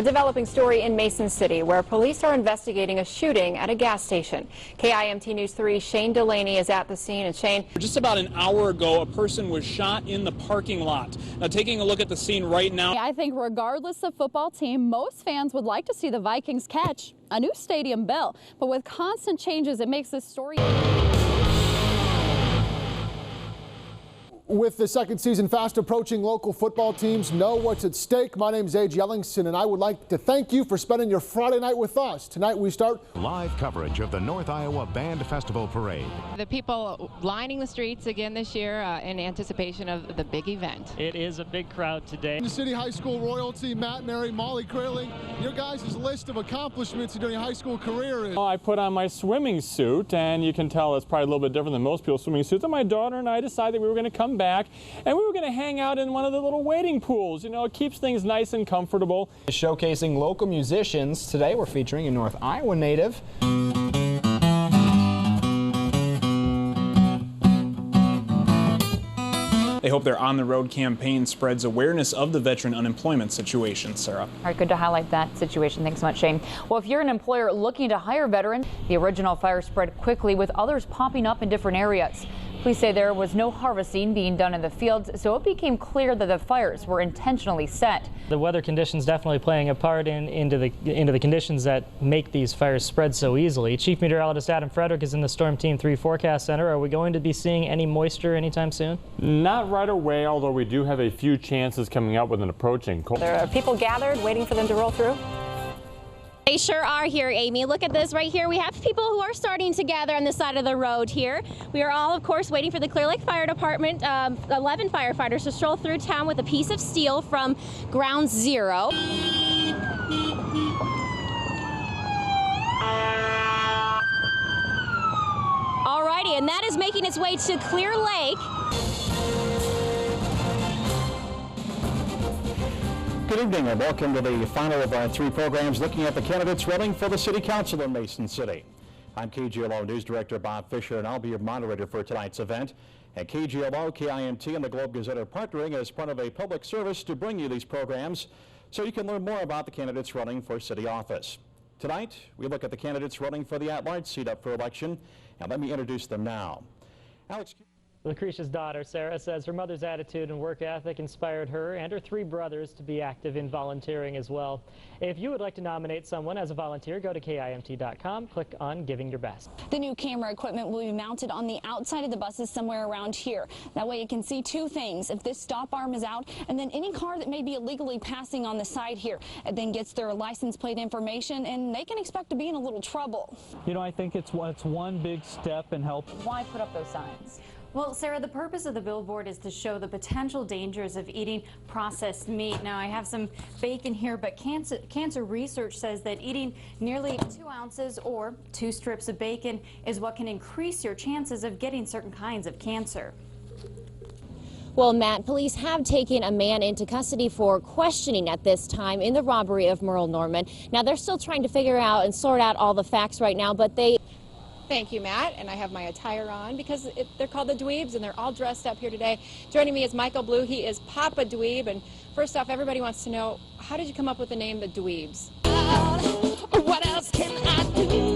A developing story in Mason City where police are investigating a shooting at a gas station. KIMT News 3's Shane Delaney is at the scene. And Shane, just about an hour ago, a person was shot in the parking lot. Now, taking a look at the scene right now. I think regardless of football team, most fans would like to see the Vikings catch a new stadium bell. But with constant changes, it makes this story. With the second season fast approaching, local football teams know what's at stake. My name's Age Ellingson, and I would like to thank you for spending your Friday night with us. Tonight we start live coverage of the North Iowa Band Festival Parade. The people lining the streets again this year in anticipation of the big event. It is a big crowd today. The City High School royalty, Matt, Mary, Molly Kraling, your guys' list of accomplishments during your high school career is... I put on my swimming suit, and you can tell it's probably a little bit different than most people's swimming suits. And my daughter and I decided we were going to come back and we were going to hang out in one of the little wading pools. You know, it keeps things nice and comfortable. Showcasing local musicians. Today we're featuring a North Iowa native. They hope their On the Road campaign spreads awareness of the veteran unemployment situation. Sarah. All right, good to highlight that situation. Thanks so much, Shane. Well, if you're an employer looking to hire veterans, the original fire spread quickly with others popping up in different areas. Police say there was no harvesting being done in the fields, so it became clear that the fires were intentionally set. The weather conditions definitely playing a part into the conditions that make these fires spread so easily. Chief Meteorologist Adam Frederick is in the Storm Team 3 Forecast Center. Are we going to be seeing any moisture anytime soon? Not right away, although we do have a few chances coming up with an approaching cold. There are people gathered waiting for them to roll through. They sure are here, Amy. Look at this right here. We have people who are starting to gather on the side of the road here. We are all, of course, waiting for the Clear Lake Fire Department, 11 firefighters to stroll through town with a piece of steel from Ground Zero. Alrighty, and that is making its way to Clear Lake. Good evening and welcome to the final of our 3 programs looking at the candidates running for the City Council in Mason City. I'm KGLO News Director Bob Fisher, and I'll be your moderator for tonight's event. And KGLO, KIMT, and the Globe Gazette are partnering as part of a public service to bring you these programs so you can learn more about the candidates running for city office. Tonight, we look at the candidates running for the at-large seat up for election, and let me introduce them now. Alex. Lucretia's daughter, Sarah, says her mother's attitude and work ethic inspired her and her 3 brothers to be active in volunteering as well. If you would like to nominate someone as a volunteer, go to KIMT.com, click on Giving Your Best. The new camera equipment will be mounted on the outside of the buses somewhere around here. That way you can see 2 things. If this stop arm is out, and then any car that may be illegally passing on the side here, and then gets their license plate information, and they can expect to be in a little trouble. You know, I think it's one big step in help. Why put up those signs? Well, Sarah, the purpose of the billboard is to show the potential dangers of eating processed meat. Now, I have some bacon here, but cancer research says that eating nearly 2 ounces or 2 strips of bacon is what can increase your chances of getting certain kinds of cancer. Well, Matt, police have taken a man into custody for questioning at this time in the robbery of Merle Norman. Now, they're still trying to figure out and sort out all the facts right now, but they... Thank you, Matt, and I have my attire on because they're called the Dweebs, and they're all dressed up here today. Joining me is Michael Blue. He is Papa Dweeb, and first off, everybody wants to know, how did you come up with the name the Dweebs? What else can I do?